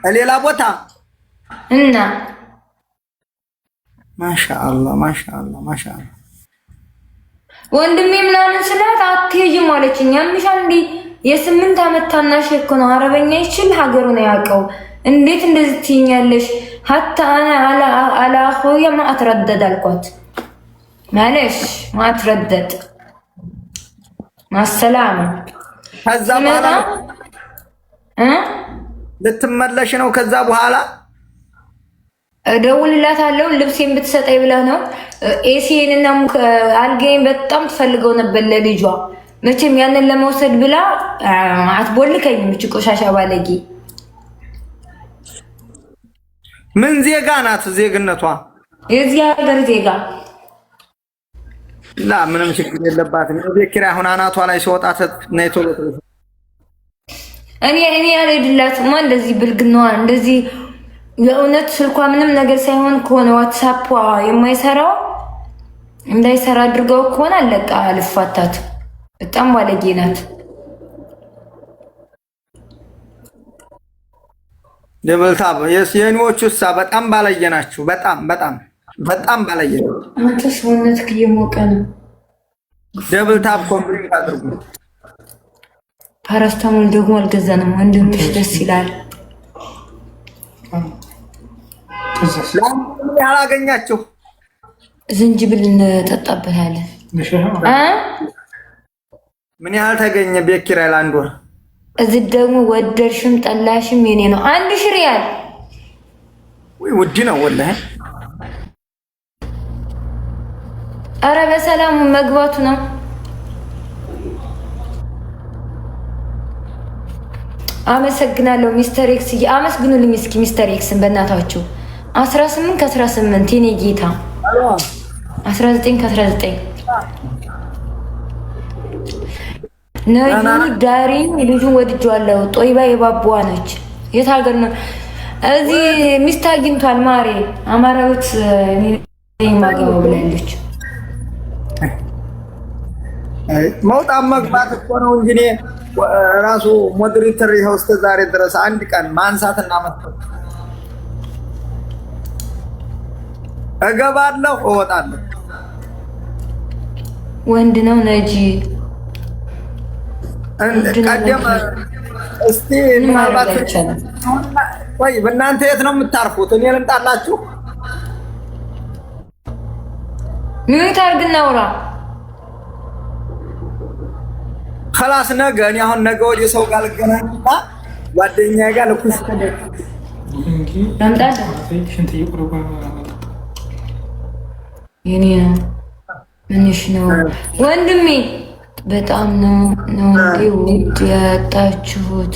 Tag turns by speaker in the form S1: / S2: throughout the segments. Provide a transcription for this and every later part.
S1: ሌላ ቦታ
S2: እና
S1: ማሻአላህ ማሻአላህ ማሻአላህ
S2: ወንድሜ ምናምን ስላት አትሄጂም አለችኝ። ያምሻል እንዴ? የ8 ዓመት ታናሽ እኮ ነው። አረበኛ ይችል ሀገሩ ነው ያውቀው። እንዴት እንደዚህ ትይኛለሽ? ሀታ አና አላ አኹያ ማ አትረደድ አልኳት። ማለሽ ማ አትረደድ ማሰላም
S1: ከዛ በኋላ ልትመለሽ ነው? ከዛ በኋላ
S2: እደውልላታለሁ ልብሴን ብትሰጠኝ ብለህ ነው። ኤሲን እና አልጋዬን በጣም ትፈልገው ነበር ለልጇ። መቼም ያንን ለመውሰድ ብላ አትቦልከኝም። እቺ ቆሻሻ ባለጌ
S1: ምን ዜጋ ናት? ዜግነቷ
S2: የዚህ ሀገር ዜጋ
S1: ላ ምንም ችግር የለባትም። የቤት ኪራይ አሁን አናቷ ላይ ሲወጣ ነይ ቶሎ ቶሎ
S2: እኔ አልሄድላትማ። እንደዚህ ብልግናዋ እንደዚህ የእውነት ስልኳ ምንም ነገር ሳይሆን ከሆነ ዋትስአፕ የማይሰራው እንዳይሰራ አድርገው ከሆነ አለቃ አልፋታት። በጣም ባለጌ ናት።
S1: ደብልታብ የኔዎቹሳ በጣም ባለየ ናችሁ። በጣም ባለየ ነው።
S2: አንተ ሰውነትክ እየሞቀ ነው።
S1: ደብልታብ ኮምፕሊት አድርጉ።
S2: ፓራስታሞል ደግሞ አልገዛንም። ወንድምሽ ደስ ይላል።
S1: ያላገኛችሁ
S2: ዝንጅብል እንጠጣበታለን።
S1: ምን ያህል ተገኘ? ቤት ኪራይ ለአንድ ወር
S2: እዚህ ደግሞ ወደድሽም ጠላሽም የኔ ነው። 1000 ሪያል
S1: ወይ ውድ ነው ወላሂ።
S2: አረ በሰላሙ መግባቱ ነው። አመሰግናለሁ ሚስተር ኤክስ። አመስግኑልኝ እስኪ ሚስተር ኤክስን በእናታችሁ። 18 ከ18 የኔ ጌታ 19 ከ19 ነጁ ዳሪኝ ልጁን ወድጄዋለሁ። ጦይባ የባቡዋ ነች። የት ሀገር ነው? እዚህ ሚስት አግኝቷል። ማሬ አማራዊት ማገባው ብላለች።
S1: መውጣት መግባት እኮ ነው እንጂ እኔ ራሱ ሞዴሬተር ይኸው እስከ ዛሬ ድረስ አንድ ቀን ማንሳትና መስጠት እገባለሁ እወጣለሁ።
S2: ወንድ ነው ነጂ
S1: ቀደም እስቲ ምናልባት ወይ በእናንተ የት ነው የምታርፉት? እኔ ልምጣላችሁ?
S2: ምን ታርግና አውራ
S1: خلاص ነገ እኔ አሁን ነገ ወደ ሰው ጋር ልገናኝና ጓደኛዬ ጋር ልኩስ ተደግ
S2: ለምጣት የኔ ነው። ምንሽ ነው ወንድሜ? በጣም ነው እንዴ ውድ ያጣችሁት?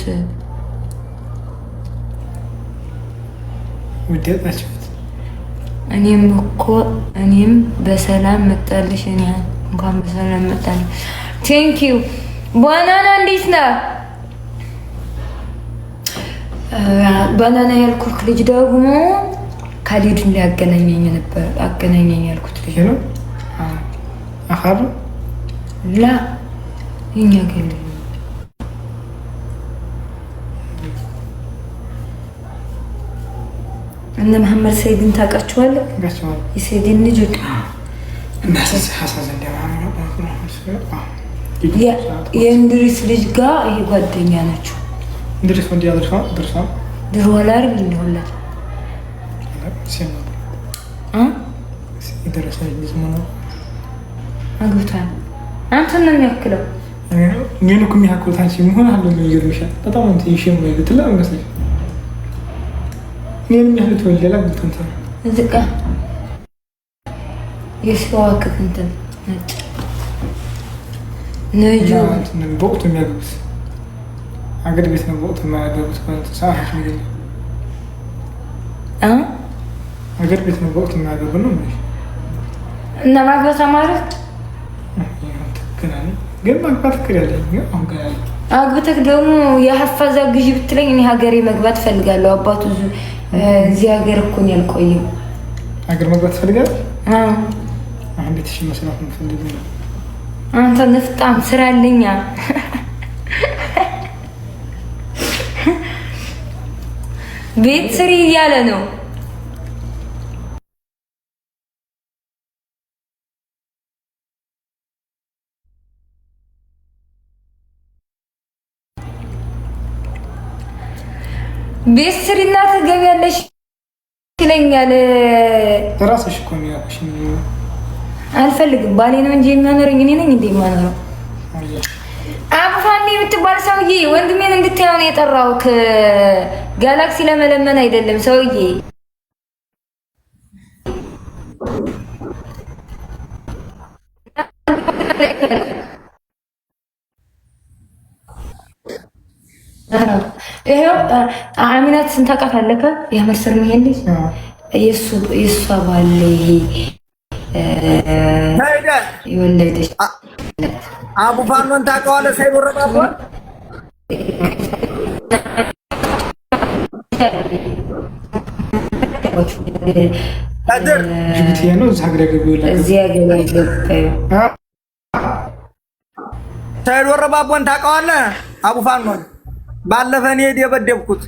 S2: እኔም በሰላም መጣልሽ። እኔ እንኳን በሰላም መጣልሽ። ቴንክ ዩ ባናና። እንዴት ነህ? ባናና ያልኩት ልጅ ደግሞ ካሊድ እንዲያገናኘኝ ነበር። አገናኘኝ ያልኩት ልጅ ነው። አኻር ላ ይኛ ገለ እነ መሐመድ ሰይድን ታውቃቸዋለህ? የሰይድን ልጅ የእንድሪስ ልጅ ጋር ይሄ ጓደኛ ናቸው።
S3: እንድሪስ ወንድ ያደርፋ
S2: ድሮ ላይ እንደሆነለት አግብቷል። አንተን ነው የሚያክለው።
S3: እኔን እኮ የሚያክሉት አንቺ መሆን አለ ነው ይገርምሻል። በጣም አንተ ይሽም ነው ይገትላ መስለኝ እኔን የሚያክሉት ወልደ ላ እንትን
S2: እዝቃ የሽዋክ እንትን ነጭ ነጁ
S3: በወቅቱ የሚያገቡት አገር ቤት ነው። በወቅቱ የማያገቡት ሰዓት ነው አገር ቤት ነው። በወቅቱ የማያገቡ ነው
S2: እና ማግባት ማለት
S3: ግን ማግባት ትክክላለኝ።
S2: አግብተህ ደግሞ የሐፋዛ ግዢ ብትለኝ እኔ ሀገሬ መግባት ፈልጋለሁ። አባቱ እዚህ ሀገር እኮ ነው ያልቆየው።
S3: ሀገር መግባት ፈልጋለሁ። አሁን ቤትሽ መስራት ነው ፈልገው።
S2: አንተ ንፍጣም ስራ አለኛ። ቤት ስሪ እያለ ነው። ቤት ስሪና ትገቢያለሽ ይለኛል።
S3: ራስሽ እኮ ነው ያልኩሽ።
S2: አልፈልግም። ባሌ ነው እንጂ የሚያኖረኝ እኔ ነኝ እንዴ የማኖረው? አቡፋኒ የምትባል ሰውዬ ወንድሜን እንድታየው ነው የጠራሁት። ጋላክሲ ለመለመን አይደለም ሰውዬ። ይሄው አሚናት ስንታቃት አለከ ያመሰል መሄድ የሱ ባል የወለደች
S1: አቡፋኖን ታውቀዋለህ? ሳይወረባባ ሳይድ ወረባቦን ታውቀዋለህ? አቡፋኖን ባለፈ እኔ የደበደብኩት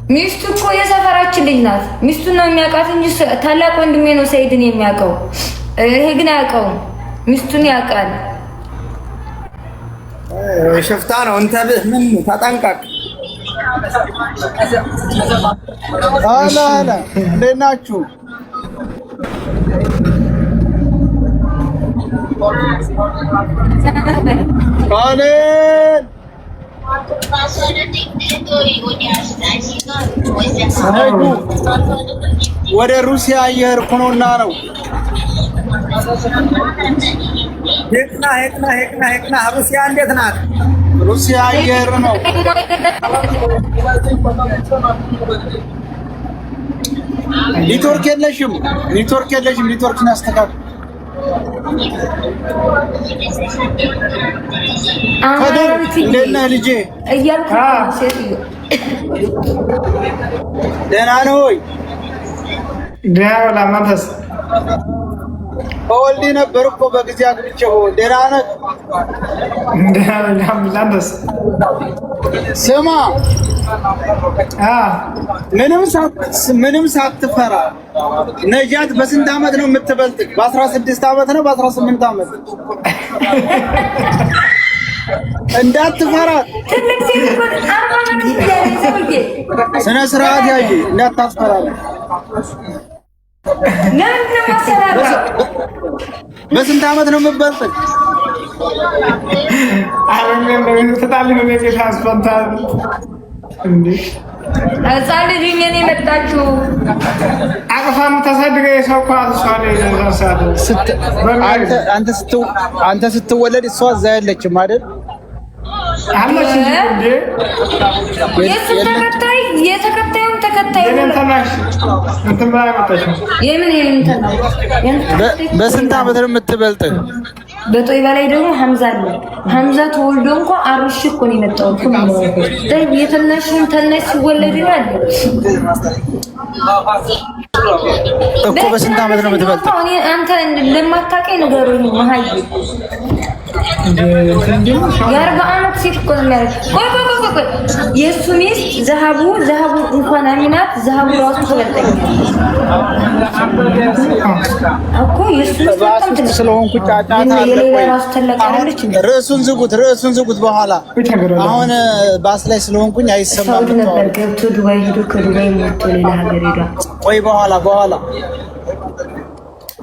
S2: ሚስቱ እኮ የሰፈራችን ልጅ ናት። ሚስቱን ነው የሚያውቃት እንጂ ታላቅ ወንድሜ ነው ሰይድን የሚያውቀው። ይሄ ግን አያውቀውም። ሚስቱን ያውቃል።
S1: ሽፍታ ነው። እንተብህ ምን ተጠንቀቅ።
S4: አላ እንዴት ናችሁ? ወደ ሩሲያ እየሄድኩ ነውና ነው።
S1: ሄቅና ሩሲያ እንዴት ናት?
S4: ሩሲያ እየሄድኩ ነው። ኔትወርክ የለሽም። ኔትወርክን አስተካክል። ከድር እንዴት ነህ ልጄ? ደህና ነህ ወይ?
S3: ደህና መንፈስ
S4: በወልዴ ነበር እኮ በጊዜ አግብቼው። ደህና ነህ? ስማ ምንም ሳትፈራ ነጃት በስንት ዓመት ነው የምትበልጥ? በ16 ዓመት ነው በ18 ዓመት? እንዳትፈራት። ስነ ስርዓት ያዥ፣ እንዳታስፈራራ። በስንት ዓመት ነው የምትበልጥ?
S2: ህፃን ልጅ እኔን የመጣችው
S3: አቅፋም ተሳድገ የሰው
S4: አንተ ስትወለድ እሷ እዛ ያለችም አይደል?
S2: የተከታዩም ተከታይ
S4: በስንት ዓመት ነው የምትበልጥ?
S2: በጦይ በላይ ደግሞ ሐምዛ አለ። ሐምዛ ተወልዶ እንኳን አርሽ እኮ ነው የመጣው። የተናሽን ተናሽ ሲወለድ ይላል
S4: እኮ። በስንት ዓመት ነው የምትበልጥ?
S2: አንተ ለማታውቀኝ ንገሩኝ። መሀይ የ40 ዓመት ሴት እኮ ነው የሚያደርግ። ቆይ የእሱ ሚስት ዘሀቡ እንኳን አሚናት ዘሀቡ ራሱ ትበልጠኛለች እኮ። የእሱ ሚስት በጣም ትልቅ
S4: ስለሆንኩ ጫጫታ አለ። ርዕሱን ዝጉት። በኋላ አሁን ባስ ላይ ስለሆንኩኝ አይሰማም።
S2: ሳውዲ ነበር ገብቶ ዱባይ ሄዶ ከዱባይ መጥቶ ሌላ ሀገር ሄዷል።
S4: ቆይ በኋላ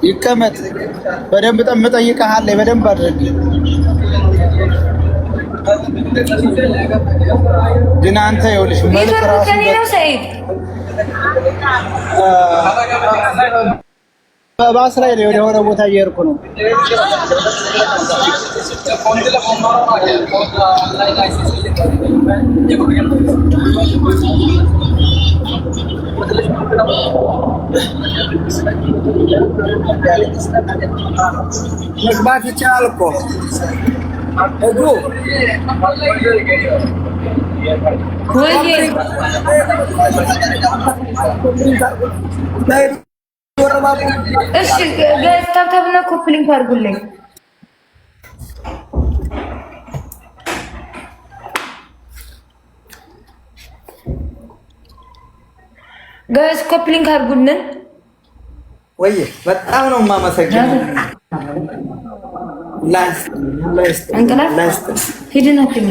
S4: ይቀመጥ። በደንብ ጠይቀሃለሁ። በደንብ አድርግ። ግን አንተ ይኸውልሽ መልክ ራሱ በባስ ላይ ነው ወደ ቦታ እየሄድኩ ነው።
S1: መግባት ይቻላል እኮ እዱ
S2: እሺ ገዝታብና ኮፕሊንግ አድርጉልኝ። ጋይስ ኮፕሊንግ አድርጉልን።
S1: ወይ በጣም ነው የማመሰግነው።
S2: እንቅላፍ ሂድና ትኝ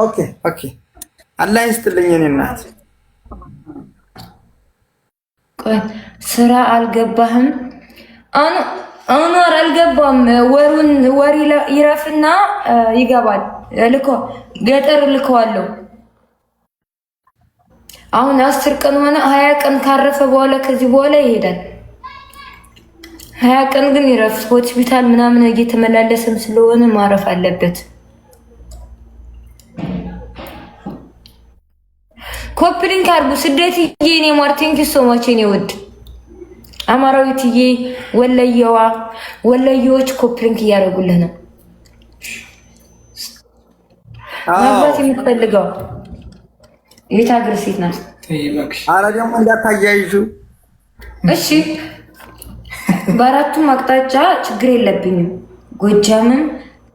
S1: ኦኬ ኦኬ። አላህ ይስጥልኝ የኔ እናት።
S2: ቆይ ስራ አልገባህም? አኗር አልገባም። ወር ይረፍና ይገባል። ገጠር ልከዋለሁ። አሁን 10 ቀን ሆነ 20 ቀን ካረፈ በኋላ ከዚህ በኋላ ይሄዳል። 20 ቀን ግን ይረፍ። ሆስፒታል ምናምን እየተመላለሰም ስለሆነ ማረፍ አለበት። ኮፕሊንግ አርጉ። ስደትዬ እኔ ማርቲንኪ ሶማቼ ነው ወድ አማራዊትዬ ወለየዎች ኮፕሊንግ እያደረጉልህ ነው። ማባት የምትፈልገው የት ሀገር ሴት ናት?
S1: ኧረ ደግሞ እንዳታያይዙ
S2: እሺ። በአራቱም አቅጣጫ ችግር የለብኝም። ጎጃምም፣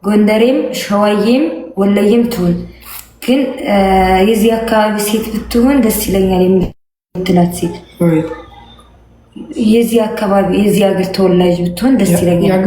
S2: ጎንደሬም፣ ሸዋዬም ወለየም ትሁን፣ ግን የዚህ አካባቢ ሴት ብትሆን ደስ ይለኛል የምትላት ሴት የዚህ አካባቢ የዚህ ሀገር ተወላጅ ብትሆን ደስ ይለኛል።